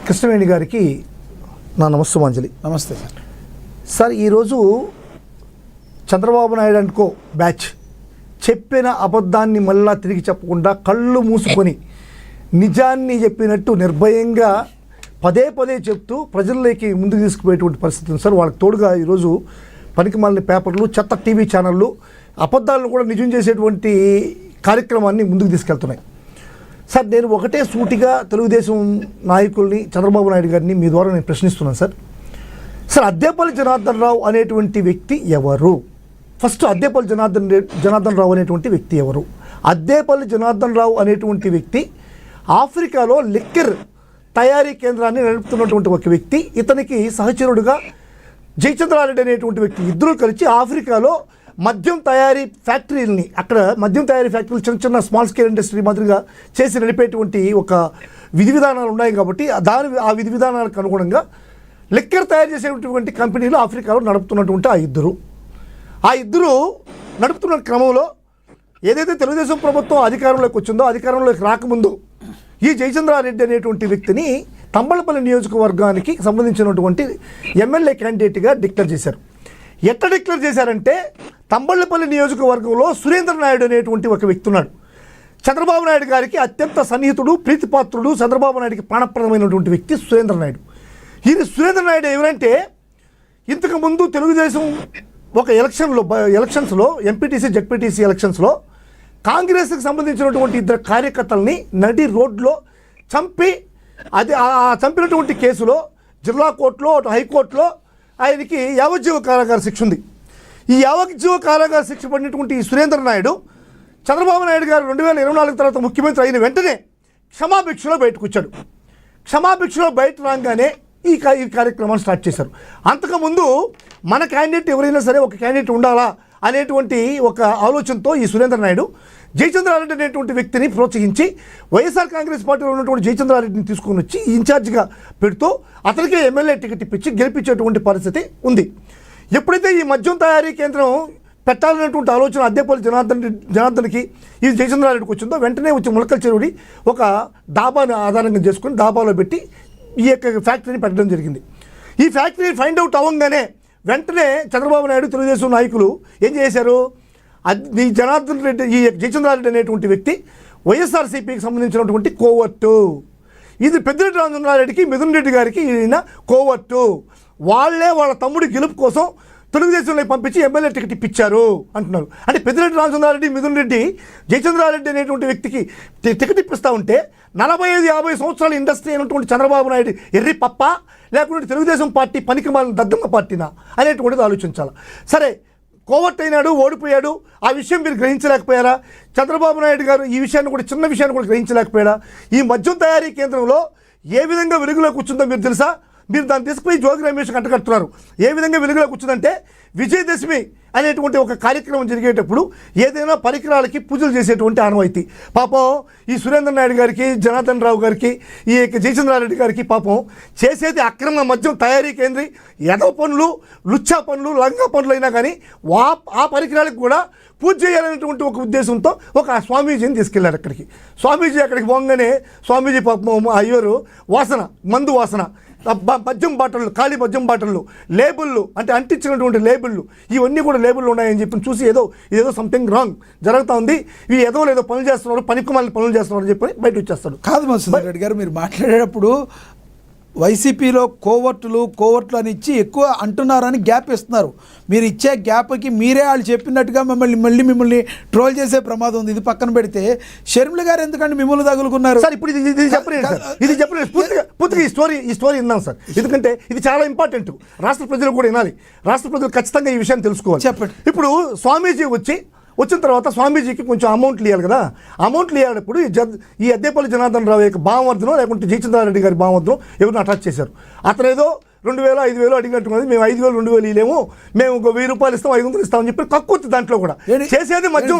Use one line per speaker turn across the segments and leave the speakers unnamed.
కృష్ణవేణి గారికి నా నమస్సుమాంజలి.
నమస్తే సార్.
సార్, ఈరోజు చంద్రబాబు నాయుడు అనుకో బ్యాచ్ చెప్పిన అబద్ధాన్ని మళ్ళా తిరిగి చెప్పకుండా కళ్ళు మూసుకొని నిజాన్ని చెప్పినట్టు నిర్భయంగా పదే పదే చెప్తూ ప్రజల్లోకి ముందుకు తీసుకుపోయేటువంటి పరిస్థితి ఉంది సార్. వాళ్ళకి తోడుగా ఈరోజు పనికిమాలిన పేపర్లు, చెత్త టీవీ ఛానళ్ళు అబద్ధాలను కూడా నిజం చేసేటువంటి కార్యక్రమాన్ని ముందుకు తీసుకెళ్తున్నాయి. సార్, నేను ఒకటే సూటిగా తెలుగుదేశం నాయకుల్ని, చంద్రబాబు నాయుడు గారిని మీ ద్వారా నేను ప్రశ్నిస్తున్నాను సార్. అద్దేపల్లి జనార్దన్ రావు అనేటువంటి వ్యక్తి ఎవరు? ఫస్ట్ అద్దేపల్లి జనార్దన్ రావు అనేటువంటి వ్యక్తి ఎవరు? అద్దేపల్లి జనార్దన్ రావు అనేటువంటి వ్యక్తి ఆఫ్రికాలో లిక్కర్ తయారీ కేంద్రాన్ని నడుపుతున్నటువంటి ఒక వ్యక్తి. ఇతనికి సహచరుడుగా జయచంద్రారెడ్డి అనేటువంటి వ్యక్తి ఇద్దరు కలిసి ఆఫ్రికాలో మద్యం తయారీ ఫ్యాక్టరీలని, అక్కడ మద్యం తయారీ ఫ్యాక్టరీలు చిన్న చిన్న స్మాల్ స్కేల్ ఇండస్ట్రీ మాదిరిగా చేసి నడిపేటువంటి ఒక విధి విధానాలు ఉన్నాయి. కాబట్టి ఆ విధి విధానాలకు అనుగుణంగా లిక్కర్ తయారు చేసేటువంటి కంపెనీలు ఆఫ్రికాలో నడుపుతున్నటువంటి ఆ ఇద్దరు నడుపుతున్న క్రమంలో ఏదైతే తెలుగుదేశం ప్రభుత్వం అధికారంలోకి వచ్చిందో, అధికారంలోకి రాకముందు ఈ జయచంద్రారెడ్డి అనేటువంటి వ్యక్తిని తంబళపల్లి నియోజకవర్గానికి సంబంధించినటువంటి ఎమ్మెల్యే క్యాండిడేట్గా డిక్లేర్ చేశారు. ఎట్లా డిక్లేర్ చేశారంటే, తంబళ్ళపల్లి నియోజకవర్గంలో సురేంద్ర నాయుడు అనేటువంటి ఒక వ్యక్తి ఉన్నాడు. చంద్రబాబు నాయుడు గారికి అత్యంత సన్నిహితుడు, ప్రీతిపాత్రుడు, చంద్రబాబు నాయుడికి ప్రాణప్రదమైనటువంటి వ్యక్తి సురేంద్ర నాయుడు. ఈ సురేంద్ర నాయుడు ఎవరంటే, ఇంతకుముందు తెలుగుదేశం ఒక ఎలక్షన్స్లో ఎంపీటీసీ జెడ్పీటీసీ ఎలక్షన్స్లో కాంగ్రెస్కి సంబంధించినటువంటి ఇద్దరు కార్యకర్తల్ని నడి రోడ్లో చంపి, చంపినటువంటి కేసులో జిల్లా కోర్టులో, హైకోర్టులో ఆయనకి యావజ్జీవ కారాగార శిక్ష ఉంది. ఈ యావజ్జీవ కారాగార శిక్ష పడినటువంటి ఈ సురేంద్ర నాయుడు చంద్రబాబు నాయుడు గారు 2024 తర్వాత ముఖ్యమంత్రి అయిన వెంటనే క్షమాభిక్షలో బయటకు వచ్చాడు. క్షమాభిక్షలో బయట రాగానే ఈ కార్యక్రమాన్ని స్టార్ట్ చేశారు. అంతకుముందు మన క్యాండిడేట్ ఎవరైనా సరే ఒక క్యాండిడేట్ ఉండాలా అనేటువంటి ఒక ఆలోచనతో ఈ సురేంద్ర నాయుడు జయచంద్రారెడ్డి అనేటువంటి వ్యక్తిని ప్రోత్సహించి వైఎస్ఆర్ కాంగ్రెస్ పార్టీలో ఉన్నటువంటి జయచంద్రారెడ్డిని తీసుకొని వచ్చి ఇన్ఛార్జిగా పెడుతూ అతనికే ఎమ్మెల్యే టికెట్ ఇప్పించి గెలిపించేటువంటి పరిస్థితి ఉంది. ఎప్పుడైతే ఈ మద్యం తయారీ కేంద్రం పెట్టాలనేటువంటి ఆలోచన అద్దేపల్లి జనార్దన్కి ఇది జయచంద్రారెడ్డికి వచ్చిందో, వెంటనే వచ్చి ములకల చెరువుని ఒక డాబాని ఆధారంగా చేసుకుని డాబాలో పెట్టి ఈ యొక్క ఫ్యాక్టరీని పెట్టడం జరిగింది. ఈ ఫ్యాక్టరీ ఫైండ్ అవుట్ అవ్వగానే వెంటనే చంద్రబాబు నాయుడు, తెలుగుదేశం నాయకులు ఏం చేశారు, ఈ జనార్దన్ రెడ్డి, ఈ జయచంద్రారెడ్డి అనేటువంటి వ్యక్తి వైఎస్ఆర్సీపీకి సంబంధించినటువంటి కోవర్టు. ఇది పెద్దిరెడ్డి రామచంద్రారెడ్డికి, మిథున్ రెడ్డి గారికి ఈయన కోవర్టు. వాళ్ళ తమ్ముడి గెలుపు కోసం తెలుగుదేశంలో పంపించి ఎమ్మెల్యే టికెట్ ఇప్పించారు అంటున్నారు. అంటే పెద్దిరెడ్డి రామచంద్రారెడ్డి, మిథున్ రెడ్డి జయచంద్రారెడ్డి అనేటువంటి వ్యక్తికి టికెట్ ఇప్పిస్తూ ఉంటే 45-50 సంవత్సరాల ఇండస్ట్రీ అయినటువంటి చంద్రబాబు నాయుడు ఎర్రి పప్ప, లేకుంటే తెలుగుదేశం పార్టీ పనికిమాలిన దద్దమ్మ పార్టీనా అనేటువంటిది ఆలోచించాలి. సరే, కోవర్ట్ అయినాడు, ఓడిపోయాడు. ఆ విషయం మీరు గ్రహించలేకపోయారా? చంద్రబాబు నాయుడు గారు ఈ విషయాన్ని కూడా, చిన్న విషయాన్ని కూడా గ్రహించలేకపోయారా? ఈ మద్యం తయారీ కేంద్రంలో ఏ విధంగా వెలుగులోకి వచ్చిందో మీరు తెలుసా? మీరు దాన్ని తీసుకుపోయి జోగి రమేష్ అంటకడుతున్నారు. ఏ విధంగా వెలుగులోకి వచ్చిందంటే, విజయదశమి అనేటువంటి ఒక కార్యక్రమం జరిగేటప్పుడు ఏదైనా పరికరాలకి పూజలు చేసేటువంటి ఆనవాయితీ. పాపం ఈ సురేంద్ర నాయుడు గారికి, జనార్దన్ రావు గారికి, ఈ జయచంద్రారెడ్డి గారికి పాపం చేసేది అక్రమ మద్యం తయారీ కేంద్రీ ఎదవ పనులు, లుచ్చా పనులు, లంగా పనులు అయినా కానీ ఆ పరికరాలకు కూడా పూజ చేయాలనేటువంటి ఒక ఉద్దేశంతో ఒక స్వామీజీని తీసుకెళ్లారు అక్కడికి. స్వామీజీ అక్కడికి పోగానే స్వామీజీ పాపం అయ్యారు వాసన, మందు వాసన, మద్యం బాటళ్ళు, ఖాళీ మద్యం బాటళ్ళు, లేబుళ్ళు, అంటే అంటించినటువంటి లేబుళ్ళు, ఇవన్నీ కూడా లేబుళ్ళు ఉన్నాయని చెప్పి చూసి ఏదో సంథింగ్ రాంగ్ జరుగుతూ ఉంది, ఇవి ఏదో పనులు చేస్తున్నారు, పనికిమాలిన పనులు చేస్తున్నారు అని చెప్పి బయట వచ్చేస్తాడు.
కాదు మధుసూదన్ రెడ్డి గారు, మీరు మాట్లాడేటప్పుడు వైసీపీలో కోవర్ట్లు అని ఇచ్చి ఎక్కువ అంటున్నారని గ్యాప్ ఇస్తున్నారు. మీరు ఇచ్చే గ్యాప్కి మీరే వాళ్ళు చెప్పినట్టుగా మిమ్మల్ని ట్రోల్ చేసే ప్రమాదం ఉంది. ఇది పక్కన పెడితే షర్మిల గారు ఎందుకంటే మిమ్మల్ని తగులుకున్నారు
సార్? ఇప్పుడు ఇది చెప్పలేదు పూర్తిగా ఈ స్టోరీ విన్నాం సార్, ఎందుకంటే ఇది చాలా ఇంపార్టెంట్. రాష్ట్ర ప్రజలు కూడా వినాలి, రాష్ట్ర ప్రజలు ఖచ్చితంగా ఈ విషయాన్ని తెలుసుకోవాలి.
చెప్పండి.
ఇప్పుడు స్వామీజీ వచ్చిన తర్వాత స్వామీజీకి కొంచెం అమౌంట్లు ఇవ్వాలి కదా. అమౌంట్లు ఇవ్వాలప్పుడు ఈ అద్దేపల్లి జనార్దన్ రావు యొక్క భావవర్ధనం, లేకుంటే జయచంద్రారెడ్డి గారి భావవర్ధనం ఎవరిని అటాచ్ చేశారు. అతను ఏదో 2000 5000 అడిగినట్టున్నది. మేము 5000 2000 ఇలేము, మేము ఒక 1000 రూపాయలు ఇస్తాం, 500 ఇస్తామని చెప్పి కక్కుర్తి. దాంట్లో కూడా చేసేది మధ్య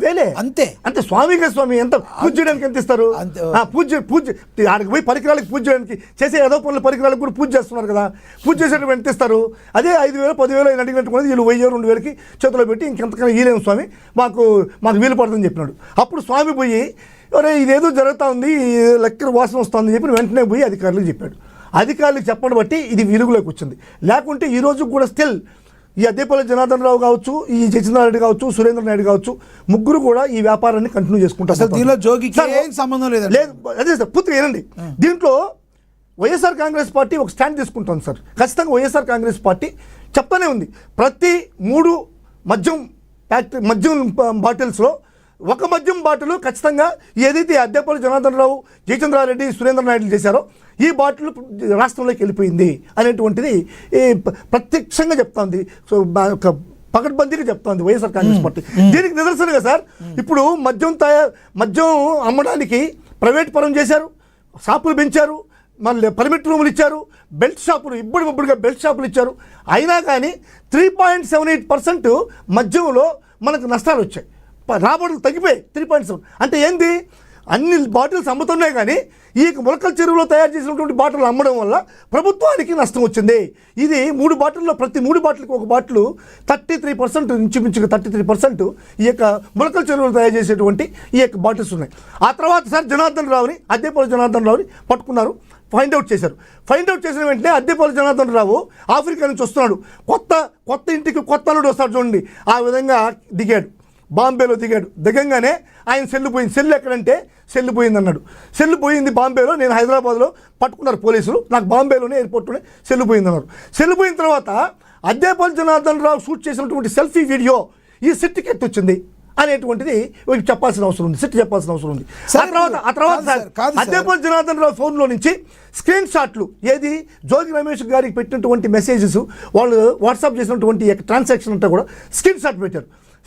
వేలే అంతే. అంటే స్వామి ఎంత పూజ చేయడానికి ఎంత ఇస్తారు? పూజ ఆడికి పోయి పరికరాలకు పూజ చేయడానికి చేసే ఏదో పనుల పరికరాలకు కూడా పూజ చేస్తున్నారు కదా. పూజ చేసేటప్పుడు ఎంత ఇస్తారు? అదే 5000 10,000 ఆయన అడిగినట్టున్నది వీళ్ళు 1000 2000కి చేతిలో పెట్టి ఇంకెంతకన్నా ఇలేము స్వామి, మాకు వీలు పడుతుందని చెప్పినాడు. అప్పుడు స్వామి పోయి ఎవరే ఇదేదో జరుగుతూ ఉంది, లెక్కర వాసన వస్తుంది చెప్పి వెంటనే పోయి అధికారులకు చెప్పాడు. అధికారులకు చెప్పడం బట్టి ఇది వెలుగులోకి వచ్చింది. లేకుంటే ఈ రోజు కూడా స్టిల్ ఈ అద్దేపల్లి జనార్దన్ రావు కావచ్చు, ఈ జయచంద్రారెడ్డి కావచ్చు, సురేంద్ర నాయుడు కావచ్చు, ముగ్గురు కూడా ఈ వ్యాపారాన్ని కంటిన్యూ చేసుకుంటారు.
అసలు దీనిలో జోగికి ఏం సంబంధం లేదు.
అదే సార్, పూర్తిగా వినండి. దీంట్లో వైఎస్ఆర్ కాంగ్రెస్ పార్టీ ఒక స్టాండ్ తీసుకుంటుంది సార్. ఖచ్చితంగా వైఎస్ఆర్ కాంగ్రెస్ పార్టీ చెప్తానే ఉంది, ప్రతి 3 మద్యం బాటిల్స్లో ఒక మద్యం బాటిల్ ఖచ్చితంగా ఏదైతే అద్దేపల్లి జనార్దన్ రావు, జయచంద్రారెడ్డి, సురేంద్ర నాయుడు చేశారో ఈ బాటిల్ రాష్ట్రంలోకి వెళ్ళిపోయింది అనేటువంటిది ప్రత్యక్షంగా చెప్తోంది. సో పకడ్బందీగా చెప్తోంది వైఎస్ఆర్ కాంగ్రెస్ పార్టీ. దీనికి నిదర్శనంగా సార్ ఇప్పుడు మద్యం అమ్మడానికి ప్రైవేట్ పరం చేశారు, షాపులు పెంచారు, మళ్ళీ పర్మిట్ రూములు ఇచ్చారు, బెల్ట్ షాపులు ఇబ్బడిగా బెల్ట్ షాపులు ఇచ్చారు. అయినా కానీ 3.78% మద్యంలో మనకు నష్టాలు వచ్చాయి, రాబడులు తగ్గిపోయాయి 3.7. అంటే ఏంది, అన్ని బాటిల్స్ అమ్ముతున్నాయి కానీ ఈ మొలకల చెరువులో తయారు చేసినటువంటి బాటిల్ అమ్మడం వల్ల ప్రభుత్వానికి నష్టం వచ్చింది. ఇది 3 బాటిల్లో ప్రతి 3 బాటిల్కి ఒక బాటిల్ 33% ఇంచుమించుగా 33% ఈ యొక్క మొలకల చెరువులో తయారు చేసేటువంటి ఈ యొక్క బాటిల్స్ ఉన్నాయి. ఆ తర్వాత సార్ అద్దేపల్లి జనార్దన్ రావుని పట్టుకున్నారు, ఫైండ్ అవుట్ చేసిన వెంటనే అద్దేపల్లి జనార్దన్ రావు ఆఫ్రికా నుంచి వస్తున్నాడు, కొత్త ఇంటికి కొత్త అల్లుడు వస్తాడు చూడండి, ఆ విధంగా దిగాడు, బాంబేలో దిగంగానే ఆయన సెల్ ఎక్కడంటే సెల్ పోయింది అన్నాడు. సెల్ పోయింది బాంబేలో, నేను హైదరాబాద్లో, పట్టుకున్నారు పోలీసులు, నాకు బాంబేలోనే ఎయిర్పోర్ట్లోనే సెల్ పోయింది అన్నారు. సెల్ పోయిన తర్వాత అద్దేపల్లి జనార్దన్ రావు షూట్ చేసినటువంటి సెల్ఫీ వీడియో ఈ సిట్కి వచ్చింది అనేటువంటిది చెప్పాల్సిన అవసరం ఉంది, చెప్పాల్సిన అవసరం ఉంది. ఆ తర్వాత అద్దేపల్లి జనార్దన్ రావు ఫోన్లో నుంచి స్క్రీన్ షాట్లు, ఏది జోగి రమేష్ గారికి పెట్టినటువంటి మెసేజెస్, వాళ్ళు వాట్సాప్ చేసినటువంటి ట్రాన్సాక్షన్ అంతా కూడా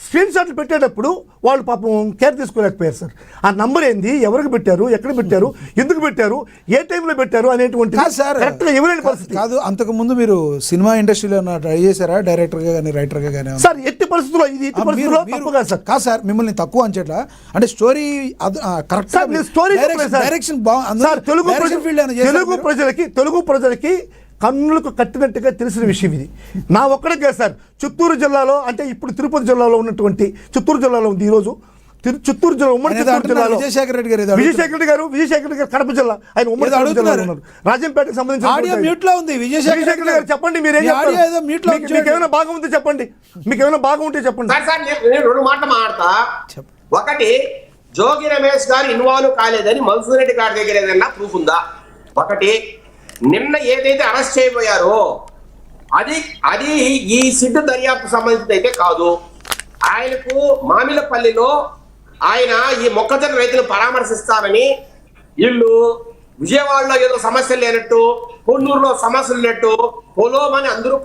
స్క్రీన్ షాట్లు పెట్టేటప్పుడు వాళ్ళు పాపం కేర్ తీసుకోలేకపోయారు సార్. ఆ నంబర్ ఏంది, ఎవరికి పెట్టారు, ఎక్కడ పెట్టారు, ఎందుకు పెట్టారు, ఏ టైంలో పెట్టారు అనేటువంటి కరెక్ట్గా ఎవరైనా పరిస్థితి
కాదు. అంతకుముందు మీరు సినిమా ఇండస్ట్రీలో ట్రై చేశారా, డైరెక్టర్గా కానీ రైటర్గా కానీ?
సార్ ఎట్టి పరిస్థితుల్లో తప్పు కాదు సార్.
కాదు సార్, మిమ్మల్ని తక్కువ అంచేట్లా, అంటే స్టోరీ కరెక్ట్, డైరెక్షన్
తెలుగు ప్రజలకి కన్నులకు కట్టినట్టుగా తెలిసిన విషయం ఇది. నా ఒక్కడికే సార్, చిత్తూరు జిల్లాలో, అంటే ఇప్పుడు తిరుపతి జిల్లాలో ఉన్నటువంటి చిత్తూరు జిల్లాలో ఉంది ఈరోజు, చిత్తూరు జిల్లా ఉమ్మడి చిత్తూరు జిల్లాలో విజయశేఖర రెడ్డి గారు కడప జిల్లా, ఆయన ఉమ్మడి జిల్లాలో ఉన్నారు. రాజంపేటకు సంబంధించిన విజయశేఖర గారు చెప్పండి, మీకేమైనా బాగా ఉంటే చెప్పండి, మీకేమైనా బాగా ఉంటే చెప్పండి.
నేను 2 మాటలు మాట్లాడతా. ఒకటి, జోగి రమేష్ గారు ఇన్వాల్వ్ కాలేదని మన్సూర్ రెడ్డి గారి దగ్గర ఏదైనా ప్రూఫ్ ఉందా? ఒకటి, నిన్న ఏదైతే అరెస్ట్ చేయబోయారో అది ఈ సిట్టు దర్యాప్తు సంబంధించింది అయితే కాదు. ఆయనకు మామిలపల్లిలో ఆయన ఈ మొక్కజొన్న రైతులు పరామర్శిస్తారని వీళ్ళు విజయవాడలో ఏదో సమస్యలు లేనట్టు, కొన్నూరులో సమస్యలు లేనట్టు పొలోమని అందరూ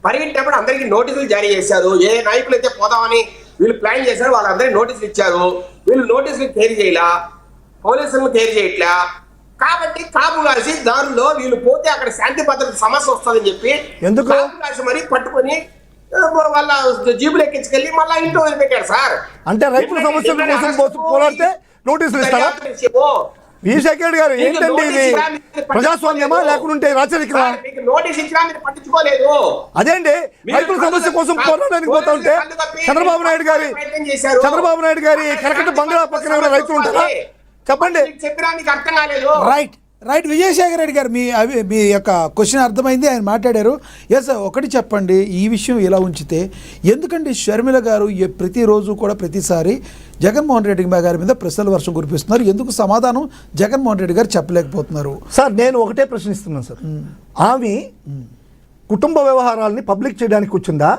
పరిగెట్టినప్పుడు అందరికీ నోటీసులు జారీ చేశారు. ఏ నాయకులు అయితే పోదామని వీళ్ళు ప్లాన్ చేశారు వాళ్ళందరికీ నోటీసులు ఇచ్చారు. వీళ్ళు నోటీసులు తేరీ చేయలా, పోలీసులను తేరీ చేయట్లా. కాబట్టి కాపు కాసి దారిలో వీళ్ళు పోతే అక్కడ శాంతి భద్రత సమస్య వస్తుందని చెప్పి కాపు కాసి మరీ పట్టుకొని వాళ్ళ జీబులు ఎక్కించుకెళ్ళి మళ్ళీ ఇంట్లో వదిలిపెట్టారు సార్.
అంటే రైతుల సమస్యల కోసం పోరాడితే నోటీసులు ఇస్తారా? విజయశేఖర్ గారు ఏంటండి ఇది, ప్రజాస్వామ్యమా లేకుంటే రాచరికమా?
నోటీస్ ఇచ్చినా మీరు పట్టించుకోలేదు.
అదేంటి, రైతుల సమస్య కోసం పోరాడడానికి పోతా ఉంటే చంద్రబాబు నాయుడు గారి కరకట్ట బంగ్లా పక్కన రైతులు ఉంటారా చెప్పండి?
చెప్పడానికి అర్థం కాలేదు.
రైట్ విజయశేఖర రెడ్డి గారు, మీ యొక్క క్వశ్చన్ అర్థమైంది, ఆయన మాట్లాడారు. ఎస్, ఒకటి చెప్పండి, ఈ విషయం ఇలా ఉంచితే ఎందుకంటే షర్మిల గారు ప్రతిరోజు కూడా ప్రతిసారి జగన్మోహన్ రెడ్డి గారి మీద ప్రశ్నల వర్షం కురిపిస్తున్నారు, ఎందుకు సమాధానం జగన్మోహన్ రెడ్డి గారు చెప్పలేకపోతున్నారు?
సార్ నేను ఒకటే ప్రశ్నిస్తున్నాను సార్, ఆమె కుటుంబ వ్యవహారాలని పబ్లిక్ చేయడానికి వచ్చిందా,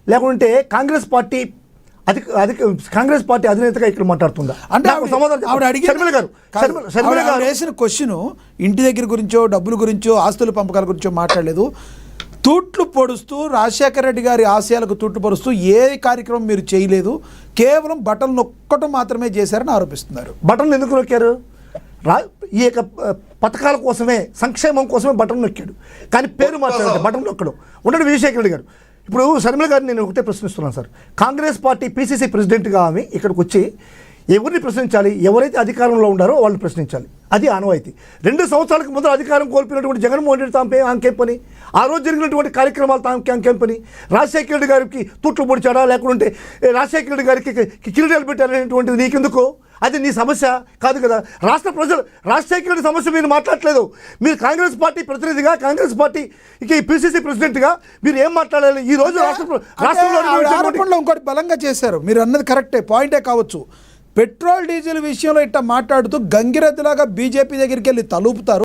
లేకుంటే కాంగ్రెస్ పార్టీ అధినేతగా ఇక్కడ మాట్లాడుతుందా?
అంటే ఆవిడ వేసిన క్వశ్చన్ ఇంటి దగ్గర గురించో, డబ్బుల గురించో, ఆస్తుల పంపకాల గురించో మాట్లాడలేదు. తూట్లు పొడుస్తూ రాజశేఖర రెడ్డి గారి ఆశయాలకు తూట్లు పొడుస్తూ ఏ కార్యక్రమం మీరు చేయలేదు, కేవలం బటన్ నొక్కటం మాత్రమే చేశారని ఆరోపిస్తున్నారు.
బటన్ ఎందుకు నొక్కారు? ఈ యొక్క పథకాల కోసమే, సంక్షేమం కోసమే బటన్ నొక్కాడు, కానీ పేరు మాట్లాడారు బటన్ నొక్కడు ఉండడు విజయశేఖర రెడ్డి గారు. ఇప్పుడు షర్మిల గారిని నేను ఒకటే ప్రశ్నిస్తున్నాను సార్, కాంగ్రెస్ పార్టీ పిసిసి ప్రెసిడెంట్గా ఆమె ఇక్కడికి వచ్చి ఎవరిని ప్రశ్నించాలి? ఎవరైతే అధికారంలో ఉన్నారో వాళ్ళని ప్రశ్నించాలి, అది ఆనవాయితీ. 2 సంవత్సరాలకు ముందు అధికారం కోల్పోయినటువంటి జగన్మోహన్ రెడ్డి ఆమెకేం పని? ఆ రోజు జరిగినటువంటి కార్యక్రమాలు ఆమెకేం పని? రాజశేఖర రెడ్డి గారికి తూట్లు పొడిచాడా, లేకుంటే రాజశేఖర రెడ్డి గారికి కిరీటాలు పెట్టారనేటువంటిది నీకెందుకు? అది నీ సమస్య కాదు కదా. రాష్ట్ర ప్రజలు రాజశేఖర రెడ్డి సమస్య మీరు మాట్లాడలేదు. మీరు కాంగ్రెస్ పార్టీ ప్రతినిధిగా, కాంగ్రెస్ పార్టీకి పిసిసి ప్రెసిడెంట్గా మీరు ఏం మాట్లాడాలి ఈ రోజు?
ఆరోపణలో ఇంకోటి బలంగా చేశారు. మీరు అన్నది కరెక్టే, పాయింటే కావచ్చు. పెట్రోల్ డీజిల్ విషయంలో ఇట్లా మాట్లాడుతూ గంగిరెద్దులాగా బీజేపీ దగ్గరికి వెళ్ళి తలుపుతారు.